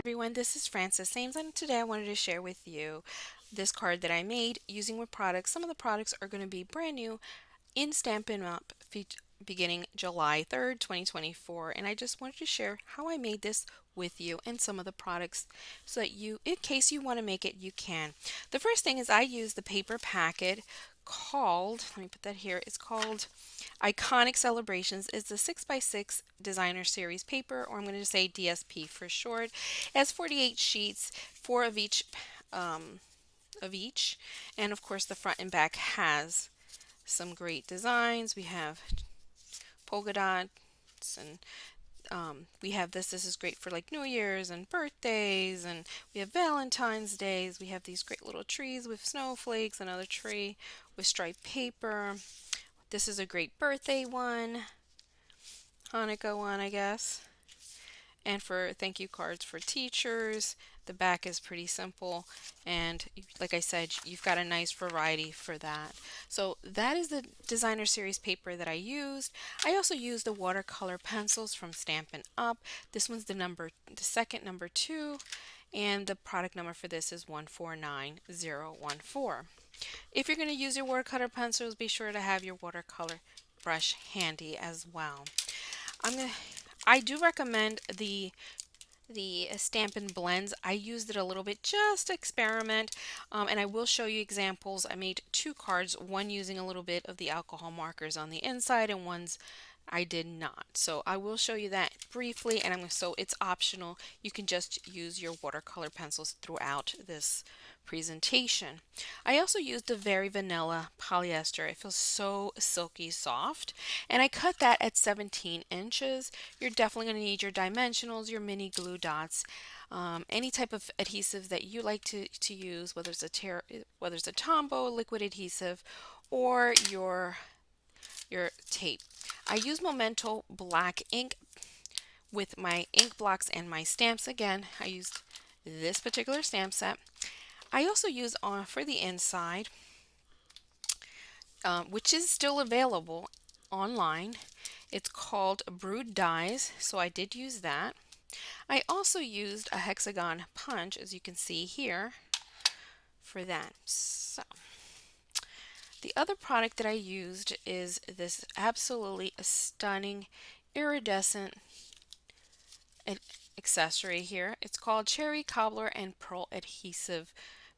everyone, this is Frances Sames, and today I wanted to share with you this card that I made using with products. Some of the products are going to be brand new in Stampin' Up! Beginning July 3rd, 2024, and I just wanted to share how I made this with you and some of the products so that you, in case you want to make it, you can. The first thing is I use the paper packet called, let me put that here, it's called Iconic Celebrations. It's a 6x6 designer series paper, or I'm going to say DSP for short. It has 48 sheets, four um, of each, and of course the front and back has some great designs. We have polka dots and we have this. This is great for like New Year's and birthdays, and we have Valentine's Days. We have these great little trees with snowflakes, another tree with striped paper. This is a great birthday one, Hanukkah one, I guess. And for thank you cards for teachers. The back is pretty simple, and like I said, you've got a nice variety for that. So that is the designer series paper that I used. I also used the watercolor pencils from Stampin' Up. This one's the second number 2, and the product number for this is 149014. If you're going to use your watercolor pencils, be sure to have your watercolor brush handy as well. I'm gonna I do recommend the Stampin' blends. I used it a little bit just to experiment, and I will show you examples. I made two cards, one using a little bit of the alcohol markers on the inside and one's I did not. So I will show you that briefly, and so it's optional. You can just use your watercolor pencils throughout this presentation. I also used the Very Vanilla polyester. It feels so silky soft, and I cut that at 17 inches. You're definitely going to need your dimensionals, your mini glue dots, any type of adhesive that you like to use, whether it's a Tombow liquid adhesive or your tape. I use Memento black ink with my ink blocks and my stamps. Again, I used this particular stamp set. I also use for the inside, which is still available online. It's called Brood Dies, so I did use that. I also used a hexagon punch, as you can see here, for that. So the other product that I used is this absolutely stunning iridescent accessory here. It's called Cherry Cobbler and Pearl Adhesive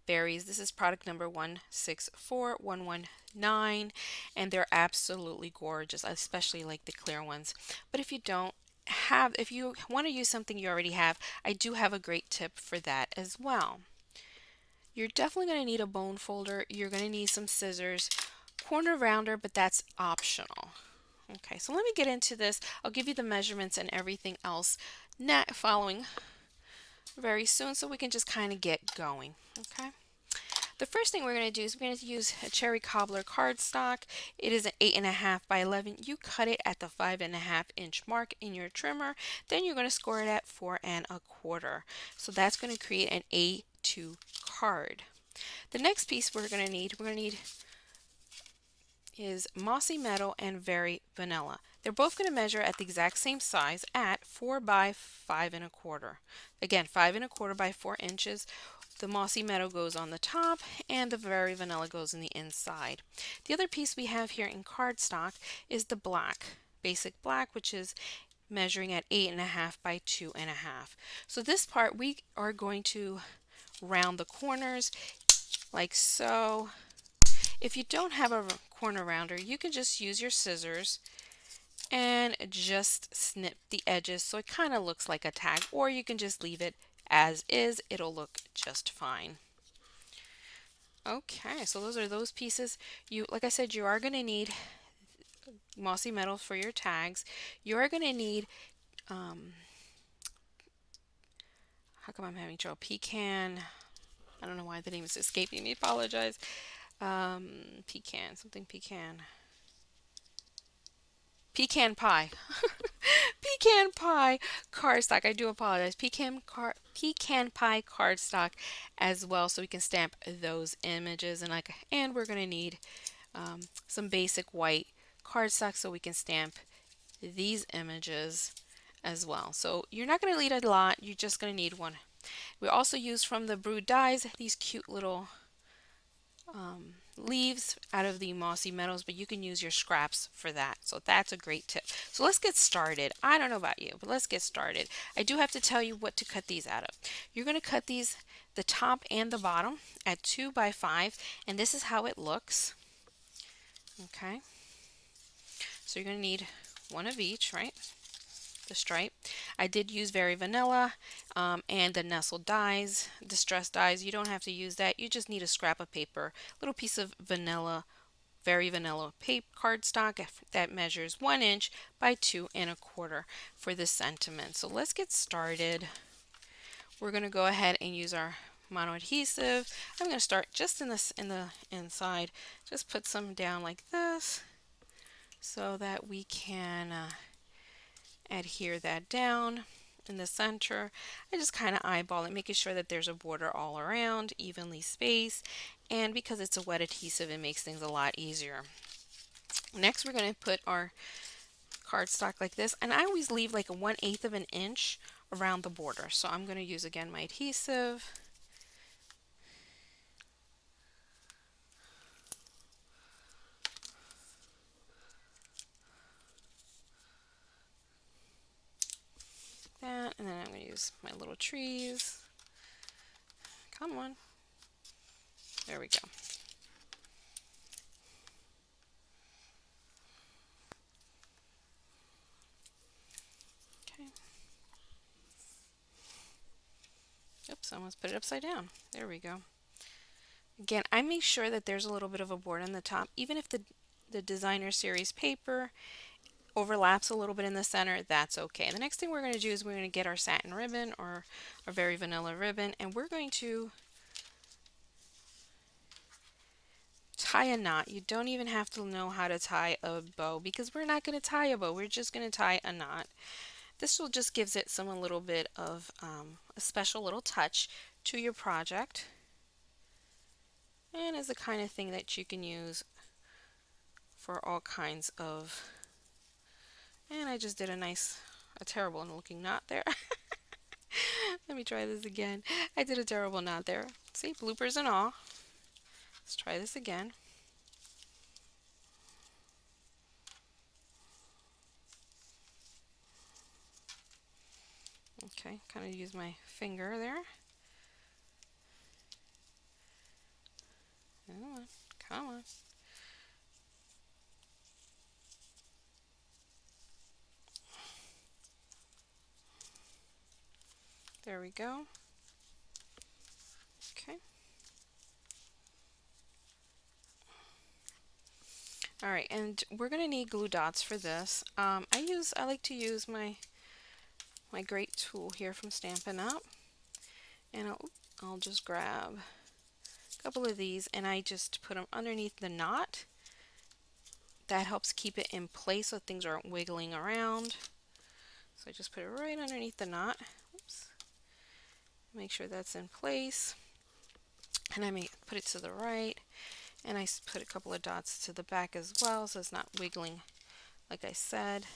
Berries. This is product number 164119, and they're absolutely gorgeous. I especially like the clear ones. But if you want to use something you already have, I do have a great tip for that as well. You're definitely going to need a bone folder. You're going to need some scissors, corner rounder, but that's optional. Okay, so let me get into this. I'll give you the measurements and everything else following very soon, so we can just kind of get going. Okay. The first thing we're going to do is we're going to use a Cherry Cobbler cardstock. It is an 8.5 by 11. You cut it at the 5.5-inch mark in your trimmer. Then you're going to score it at 4.25. So that's going to create an A2 card. The next piece we're going to need is Mossy Meadow and Very Vanilla. They're both going to measure at the exact same size at 4 by 5.25. Again, 5.25 by 4 inches. The Mossy Meadow goes on the top and the Very Vanilla goes in the inside. The other piece we have here in cardstock is the basic black, which is measuring at 8.5 by 2.5. So this part we are going to round the corners like so. If you don't have a corner rounder, you can just use your scissors and just snip the edges so it kind of looks like a tag, or you can just leave it as is. It'll look just fine. Okay, so those are those pieces. Like I said, you are going to need Mossy Meadow for your tags. You are going to need how come I'm having trouble? Pecan. I don't know why the name is escaping me. Apologize. Pecan, something pecan. Pecan pie. Pecan pie cardstock. I do apologize. Pecan pie cardstock as well, so we can stamp those images. And we're going to need some basic white cardstock so we can stamp these images as well. So you're not going to need a lot. You're just going to need one We also use from the Brood Dies these cute little leaves out of the mossy meadows, but you can use your scraps for that. So that's a great tip. So let's get started. I don't know about you, but let's get started. I do have to tell you what to cut these out of. You're going to cut these, the top and the bottom, at 2 by 5, and this is how it looks. Okay, so you're going to need one of each, right? The stripe. I did use Very Vanilla and the Nestle dies, distress dies. You don't have to use that. You just need a scrap of paper, little piece of vanilla, Very Vanilla paper cardstock that measures 1 inch by 2 1/4 for this sentiment. So let's get started. We're going to go ahead and use our mono adhesive. I'm going to start just in the inside. Just put some down like this so that we can adhere that down in the center. I just kind of eyeball it, making sure that there's a border all around, evenly spaced, and because it's a wet adhesive, it makes things a lot easier. Next, we're going to put our cardstock like this, and I always leave like a 1/8 of an inch around the border. So I'm going to use again my adhesive. That, and then I'm going to use my little trees. Come on. There we go. Okay. Oops, I almost put it upside down. There we go. Again, I make sure that there's a little bit of a border on the top. Even if the designer series paper overlaps a little bit in the center, that's okay. The next thing we're going to do is we're going to get our satin ribbon or our Very Vanilla ribbon, and we're going to tie a knot. You don't even have to know how to tie a bow because we're not going to tie a bow. We're just going to tie a knot. This will just gives it some a little bit of a special little touch to your project, and is the kind of thing that you can use for all kinds of. And I just did a terrible looking knot there. Let me try this again. I did a terrible knot there. See, bloopers and all. Let's try this again. Okay, kind of use my finger there. Come on, come on. There we go. Okay. All right, and we're gonna need glue dots for this. I like to use my great tool here from Stampin' Up, and I'll just grab a couple of these and I just put them underneath the knot. That helps keep it in place so things aren't wiggling around. So I just put it right underneath the knot. Oops. Make sure that's in place. And I may put it to the right. And I put a couple of dots to the back as well so it's not wiggling like I said.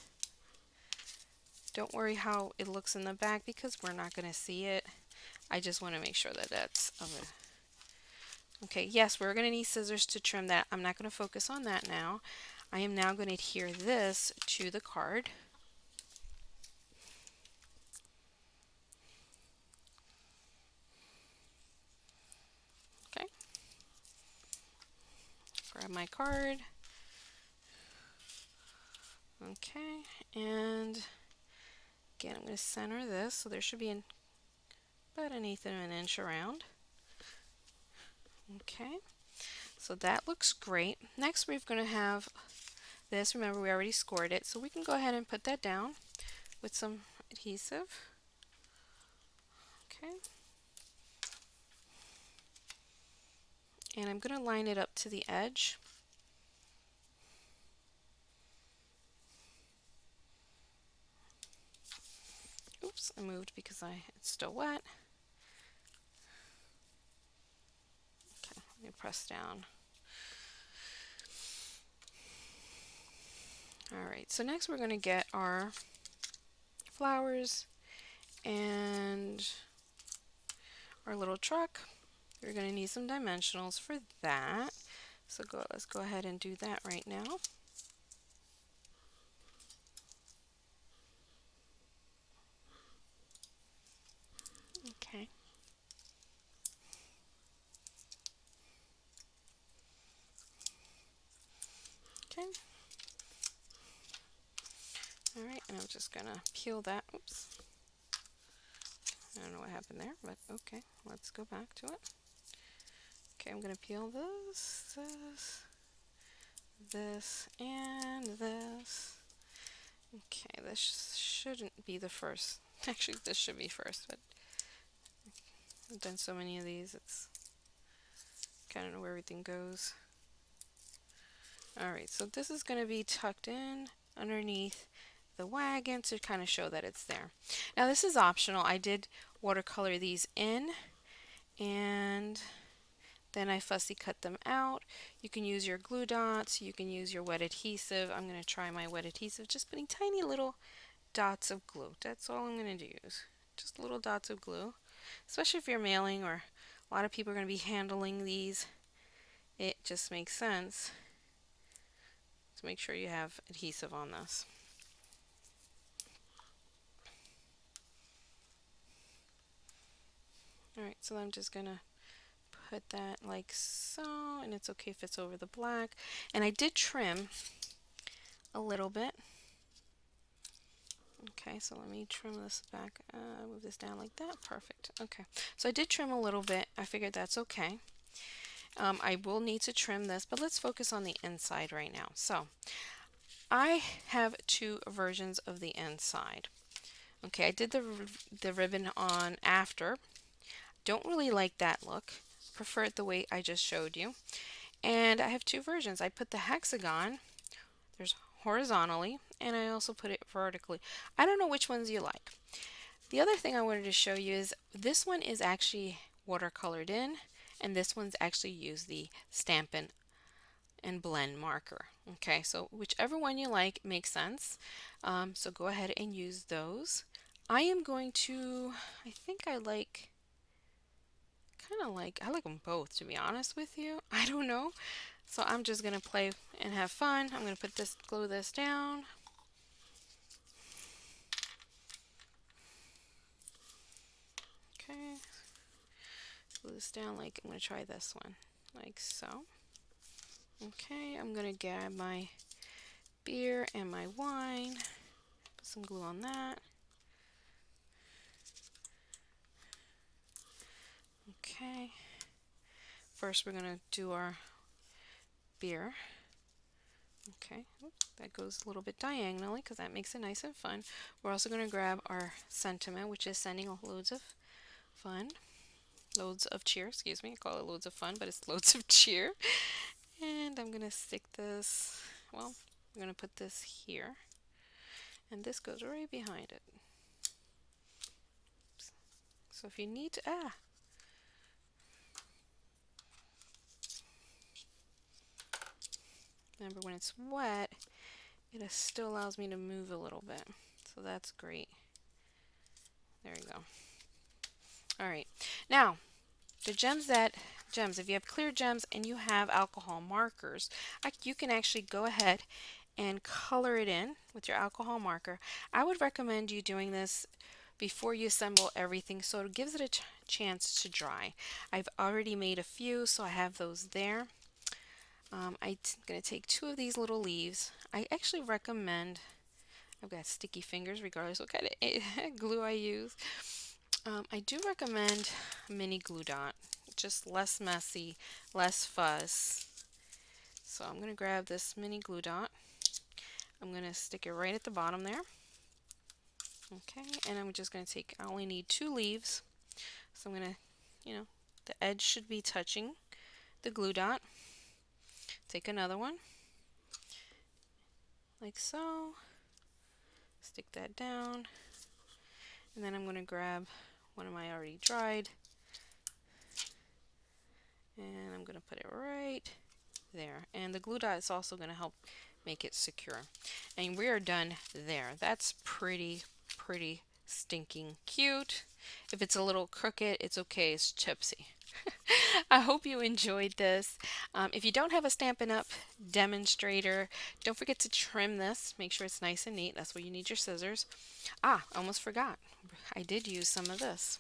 Don't worry how it looks in the back because we're not going to see it. I just want to make sure that that's okay. Yes, we're going to need scissors to trim that. I'm not going to focus on that now. I am now going to adhere this to the card. Okay. Grab my card. Okay, and again, I'm going to center this so there should be about an eighth of an inch around. Okay, so that looks great. Next, we're going to have this. Remember, we already scored it, so we can go ahead and put that down with some adhesive. Okay, and I'm going to line it up to the edge. Oops, I moved because it's still wet. Okay, let me press down. Alright, so next we're going to get our flowers, and our little truck. We're going to need some dimensionals for that. So let's go ahead and do that right now. Okay. Okay. All right, and I'm just going to peel that. Oops. I don't know what happened there, but okay. Let's go back to it. Okay, I'm going to peel this, and this. Okay, this shouldn't be the first. Actually, this should be first, but I've done so many of these, it's kind of know where everything goes. Alright, so this is going to be tucked in underneath the wagon to kind of show that it's there. Now this is optional. I did watercolor these in, and then I fussy cut them out. You can use your glue dots, you can use your wet adhesive. I'm going to try my wet adhesive, just putting tiny little dots of glue. That's all I'm going to use. Just little dots of glue. Especially if you're mailing or a lot of people are going to be handling these, it just makes sense to make sure you have adhesive on this. Alright, so I'm just going to put that like so, and it's okay if it's over the black. And I did trim a little bit. Okay, so let me trim this back, move this down like that. Perfect. Okay, so I did trim a little bit. I figured that's okay. I will need to trim this, but let's focus on the inside right now. So I have two versions of the inside. Okay, I did the ribbon on after. Don't really like that look. Prefer it the way I just showed you. And I have two versions. I put the hexagon, there's horizontally, and I also put it vertically. I don't know which ones you like. The other thing I wanted to show you is this one is actually watercolored in, and this one's actually used the Stampin' and blend marker. Okay, so whichever one you like makes sense. So go ahead and use those. I am going to, I think I like, I like them both, to be honest with you. I don't know. So I'm just going to play and have fun. I'm going to glue this down. Okay. Glue this down like, I'm going to try this one, like so. Okay, I'm going to grab my beer and my wine. Put some glue on that. Okay. First we're going to do our beer. Okay, oops, that goes a little bit diagonally because that makes it nice and fun. We're also going to grab our sentiment, which is sending loads of fun. Loads of cheer, excuse me. I call it loads of fun, but it's loads of cheer. And I'm going to stick this, well, I'm going to put this here. And this goes right behind it. So if you need to, remember when it's wet, it still allows me to move a little bit. So that's great. There you go. Alright, now the gems, if you have clear gems and you have alcohol markers, you can actually go ahead and color it in with your alcohol marker. I would recommend you doing this before you assemble everything so it gives it a chance to dry. I've already made a few, so I have those there. I'm going to take two of these little leaves. I actually recommend, I've got sticky fingers regardless what kind of glue I use. I do recommend a mini glue dot, just less messy, less fuss. So I'm going to grab this mini glue dot. I'm going to stick it right at the bottom there. Okay, and I'm just going to take, I only need two leaves. So I'm going to, the edge should be touching the glue dot. Take another one, like so. Stick that down. And then I'm going to grab one of my already dried. And I'm going to put it right there. And the glue dot is also going to help make it secure. And we are done there. That's pretty stinking cute. If it's a little crooked, it's okay, it's chipsy. I hope you enjoyed this. If you don't have a Stampin' Up! Demonstrator, don't forget to trim this. Make sure it's nice and neat. That's where you need your scissors. Ah, almost forgot. I did use some of this.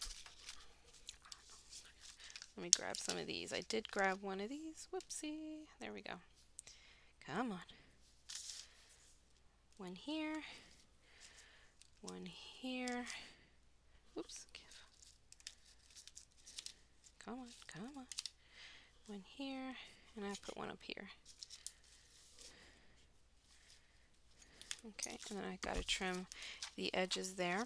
Let me grab some of these. I did grab one of these. Whoopsie. There we go. Come on. One here. One here. Oops. Come on. Come on. One here. And I put one up here. Okay. And then I got to trim the edges there.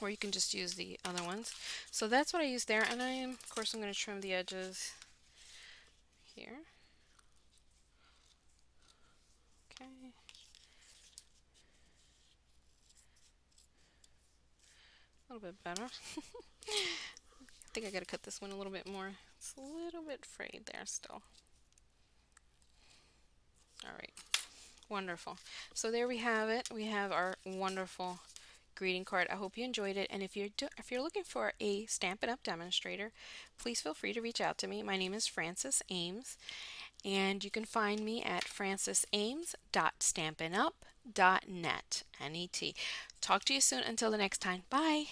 Or you can just use the other ones. So that's what I used there. And of course, I'm going to trim the edges here. Okay. A little bit better. I think I got to cut this one a little bit more. It's a little bit frayed there still. All right. Wonderful. So there we have it. We have our wonderful greeting card. I hope you enjoyed it. And if you're looking for a Stampin' Up! Demonstrator, please feel free to reach out to me. My name is Frances Ames, and you can find me at francesames.stampinup.net. N-E-T. Talk to you soon. Until the next time. Bye.